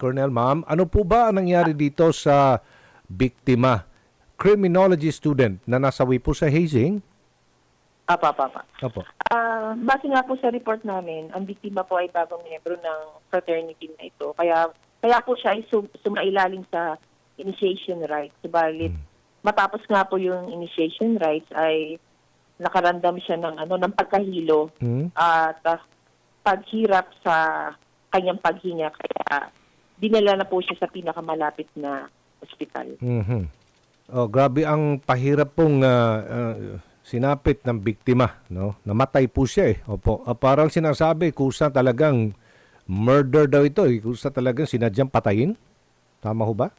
Colonel. Ma'am, ano po ba ang nangyari dito sa biktima? Criminology student na nasawi po sa hazing? Apa. Opo. Base nga po sa report namin, ang biktima po ay bagong miyembro ng fraternity na ito. Kaya po siya ay sumailalim sa initiation rites. Subalit, matapos nga po yung initiation rites ay nakaramdam siya ng pagkahilo at paghirap sa kanyang paghinga. Kaya dinala na po siya sa pinakamalapit na ospital. Oh, grabe ang pahirap pong sinapit ng biktima, no? Namatay po siya eh. Opo. Parang sinasabi, kusa talagang murder daw ito eh. Kusa talagang sinadyang patayin. Tama ho ba?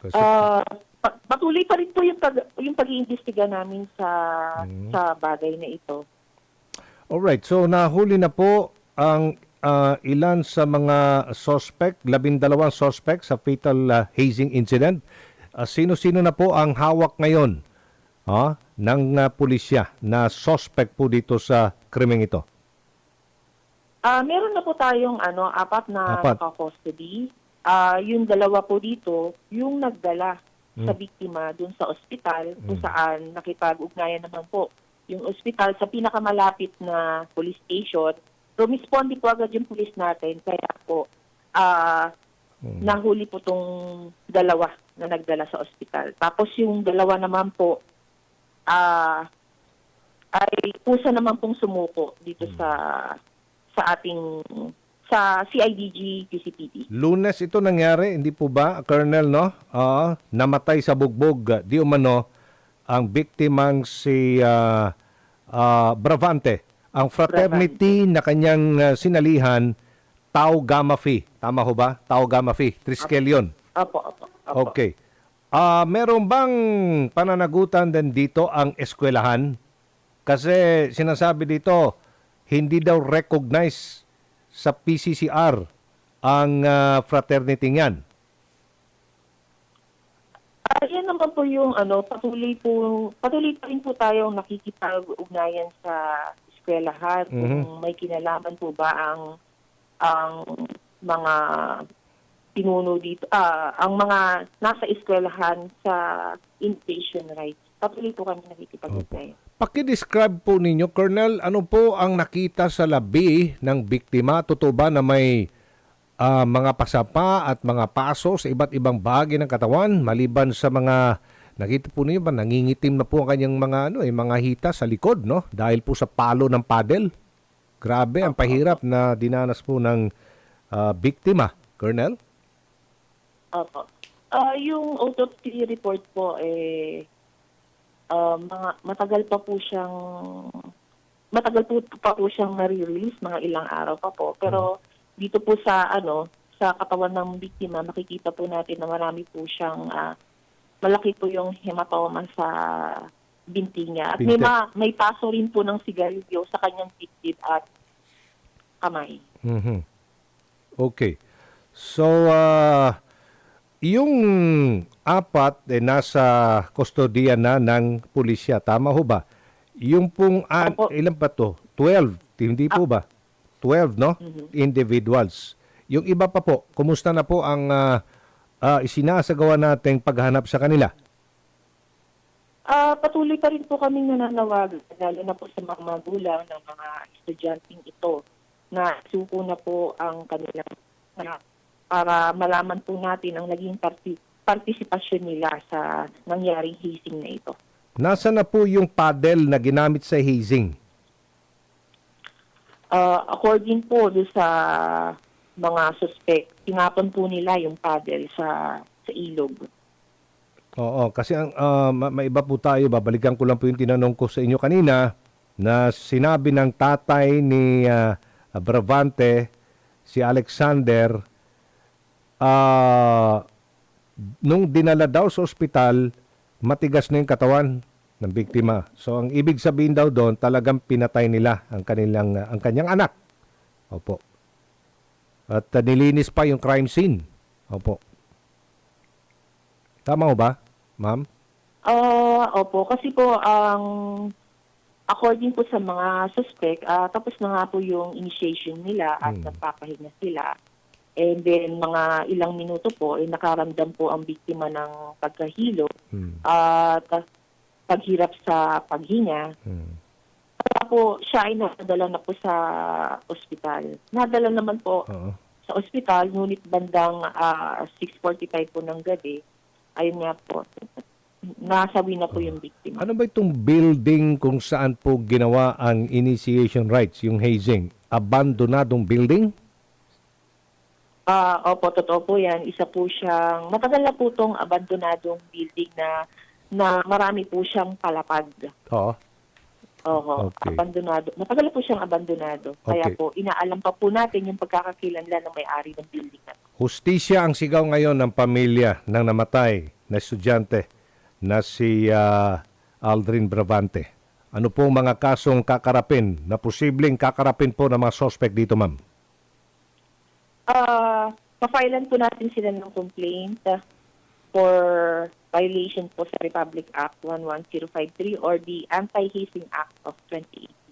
Kasi, Patuloy pa rin po yung pag-iimbestiga namin sa bagay na ito. alright, so nahuli na po ang ilan sa mga suspect, 12 suspect sa fatal hazing incident. Sino-sino na po ang hawak ngayon ng pulisya na suspect po dito sa krimeng ito? Meron na po tayong apat na naka-custody. Yung dalawa po dito, yung nagdala sa biktima dun sa ospital kung saan nakipag-ugnayan naman po yung ospital sa pinakamalapit na police station. Rumisponde po agad yung police natin. Kaya po, nahuli po tong dalawa na nagdala sa ospital. Tapos yung dalawa naman po, ay kusa naman pong sumuko dito sa ating sa CIDG QCPD. Lunes ito nangyari, hindi po ba, Colonel, no? Namatay sa bugbog, di umano, ang biktimang si Bravante. Ang fraternity na kanyang sinalihan, Tau Gamma Phi. Tama ho ba? Tau Gamma Phi. Triskel yun. Opo. Okay. Meron bang pananagutan din dito ang eskwelahan? Kasi sinasabi dito, hindi daw recognize sa PCCR ang fraternity niyan. Yan naman po yung patuloy pa rin po tayong nakikipag-ugnayan sa eskwelahan kung may kinalaman po ba ang mga pinuno dito, ang mga nasa eskwelahan sa inpatient rights. Patuloy po kami nakikipag-ugnayan. Paki-describe po ninyo, Colonel, ano po ang nakita sa labi ng biktima? Totoo ba na may mga pasapa at mga paso sa iba't ibang bahagi ng katawan maliban sa mga nakita po niyo ba nangingitim na po ang kanyang mga hita sa likod, no? Dahil po sa palo ng paddle. Grabe ang pahirap na dinanas po ng biktima, Colonel. Opo. Yung autopsy report po matagal pa po siyang nare-release, mga ilang araw pa po. Pero dito po sa katawan ng biktima, makikita po natin na marami po siyang malaki po yung hematoma sa binti niya. At may paso rin po ng sigarilyo sa kanyang dibdib at kamay. Okay. So, yung apat nasa kustodiya na ng pulisya. Tama ho ba? Yung pong, ilan pa to? 12. Hindi po ba? 12, no? Individuals. Yung iba pa po, kumusta na po ang isinasagawa nating paghanap sa kanila? Patuloy pa rin po kaming nananawagan, lalo na po sa mga magulang ng mga estudyanteng ito na suko na po ang kanilang para malaman po natin ang naging partisipasyon nila sa nangyaring hazing na ito. Nasa na po yung paddle na ginamit sa hazing? According po sa mga suspect, tinapon po nila yung paddle sa ilog. Oo, kasi may iba po tayo, babalikan ko lang po yung tinanong ko sa inyo kanina na sinabi ng tatay ni Bravante, si Alexander, nung dinala daw sa ospital, matigas na yung katawan ng biktima. So ang ibig sabihin daw doon, talagang pinatay nila ang kanyang anak. Opo. At nilinis pa yung crime scene. Opo. Tama ho ba, ma'am? Opo, kasi po according po sa mga suspect, tapos na nga po yung initiation nila at nagpapahinga sila. And then mga ilang minuto po, nakaramdam po ang biktima ng pagkahilo at paghirap sa paghinga. Kaya po siya ay nadala na po sa ospital. Nadala naman po Oo. sa ospital, ngunit bandang 6:45 po ng gabi, ayun nga po, nasawi na po yung biktima. Ano ba itong building kung saan po ginawa ang initiation rites, yung hazing? Abandonadong building? Opo, totoo po yan. Isa po siyang, matagal na po itong abandonadong building na marami po siyang palapag. Oo. Oho, Okay. abandonado. Matagal na po siyang abandonado. Kaya Okay. po, inaalam pa po natin yung pagkakakilanlan ng may-ari ng building na. Hustisya ang sigaw ngayon ng pamilya ng namatay na estudyante na si Aldrin Bravante. Ano po ang mga kasong kakarapin na posibleng kakarapin po ng mga suspect dito, ma'am? Pa-filean po natin sila ng complaint for violation po sa Republic Act 11053 or the Anti-Hazing Act of 2018.